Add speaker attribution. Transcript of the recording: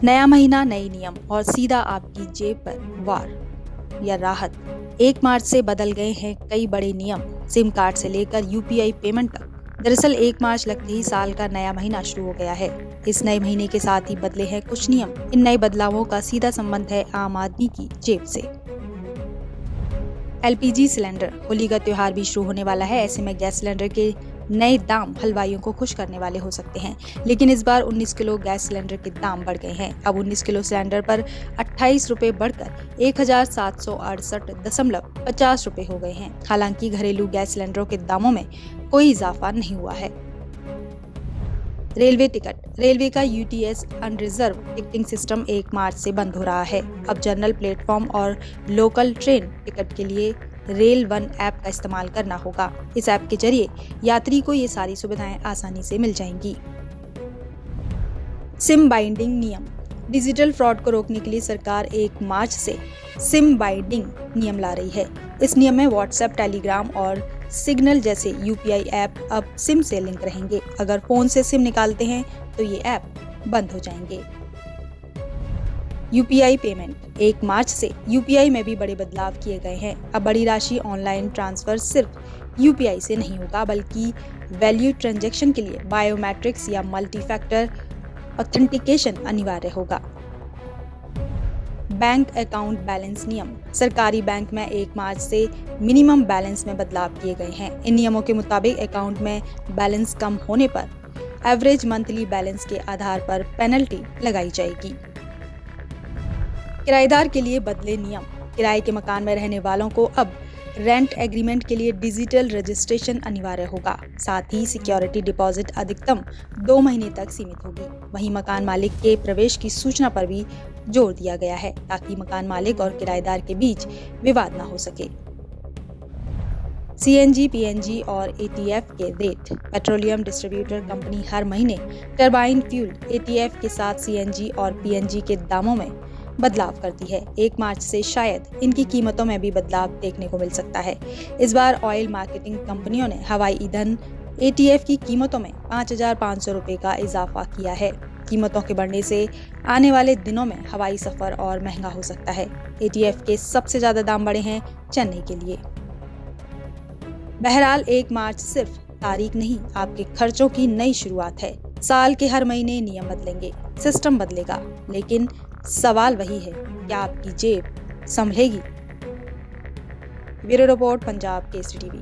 Speaker 1: नया महीना, नए नियम और सीधा आपकी जेब पर वार या राहत। 1 मार्च से बदल गए हैं कई बड़े नियम, सिम कार्ड से लेकर यूपीआई पेमेंट तक। दरअसल 1 मार्च लगते ही साल का नया महीना शुरू हो गया है। इस नए महीने के साथ ही बदले हैं कुछ नियम। इन नए बदलावों का सीधा संबंध है आम आदमी की जेब से। एलपीजी सिलेंडर, होली का त्योहार भी शुरू होने वाला है। ऐसे में गैस सिलेंडर के नए दाम हलवाइयों को खुश करने वाले हो सकते हैं। लेकिन इस बार 19 किलो गैस सिलेंडर के दाम बढ़ गए हैं। अब 19 किलो सिलेंडर पर 28 रुपए बढ़कर 1768.50 रुपए हो गए हैं। हालांकि घरेलू गैस सिलेंडरों के दामों में कोई इजाफा नहीं हुआ है। रेलवे टिकट, रेलवे का यूटीएस अनरिजर्व टिकटिंग सिस्टम 1 मार्च से बंद हो रहा है। अब जनरल प्लेटफॉर्म और लोकल ट्रेन टिकट के लिए रेल वन ऐप का इस्तेमाल करना होगा। इस ऐप के जरिए यात्री को ये सारी सुविधाएं आसानी से मिल जाएंगी। सिम बाइंडिंग नियम, डिजिटल फ्रॉड को रोकने के लिए सरकार 1 मार्च से सिम बाइंडिंग नियम ला रही है। इस नियम में व्हाट्सएप, टेलीग्राम और सिग्नल जैसे यूपीआई ऐप अब सिम से लिंक रहेंगे। अगर फोन से सिम निकालते हैं तो ये ऐप बंद हो जाएंगे। यूपीआई पेमेंट, 1 मार्च से यूपीआई में भी बड़े बदलाव किए गए हैं। अब बड़ी राशि ऑनलाइन ट्रांसफर सिर्फ यूपीआई से नहीं होगा, बल्कि वैल्यू ट्रांजैक्शन के लिए बायोमेट्रिक्स या मल्टी फैक्टर ऑथेंटिकेशन अनिवार्य होगा। बैंक अकाउंट बैलेंस नियम, सरकारी बैंक में 1 मार्च से मिनिमम बैलेंस में बदलाव किए गए हैं। इन नियमों के मुताबिक अकाउंट में बैलेंस कम होने पर एवरेज मंथली बैलेंस के आधार पर पेनल्टी लगाई जाएगी। किराएदार के लिए बदले नियम, किराए के मकान में रहने वालों को अब रेंट एग्रीमेंट के लिए डिजिटल रजिस्ट्रेशन अनिवार्य होगा। साथ ही सिक्योरिटी डिपॉजिट अधिकतम 2 महीने तक सीमित होगी। वहीं मकान मालिक के प्रवेश की सूचना पर भी जोर दिया गया है, ताकि मकान मालिक और किराएदार के बीच विवाद न हो सके। सीएनजी, पीएनजी और एटीएफ के रेट, पेट्रोलियम डिस्ट्रीब्यूटर कंपनी हर महीने टरबाइन फ्यूल एटीएफ के साथ सीएनजी और पीएनजी के दामों में बदलाव करती है। 1 मार्च से शायद इनकी कीमतों में भी बदलाव देखने को मिल सकता है। इस बार ऑयल मार्केटिंग कंपनियों ने हवाई ईंधन एटीएफ की कीमतों में 5,500 रुपए का इजाफा किया है। कीमतों के बढ़ने से आने वाले दिनों में हवाई सफर और महंगा हो सकता है। एटीएफ के सबसे ज्यादा दाम बढ़े हैं चेन्नई के लिए। बहरहाल 1 मार्च सिर्फ तारीख नहीं, आपके खर्चों की नई शुरुआत है। साल के हर महीने नियम बदलेंगे, सिस्टम बदलेगा, लेकिन सवाल वही है, क्या आपकी जेब संभलेगी? Bureau report, Punjab Kesari TV.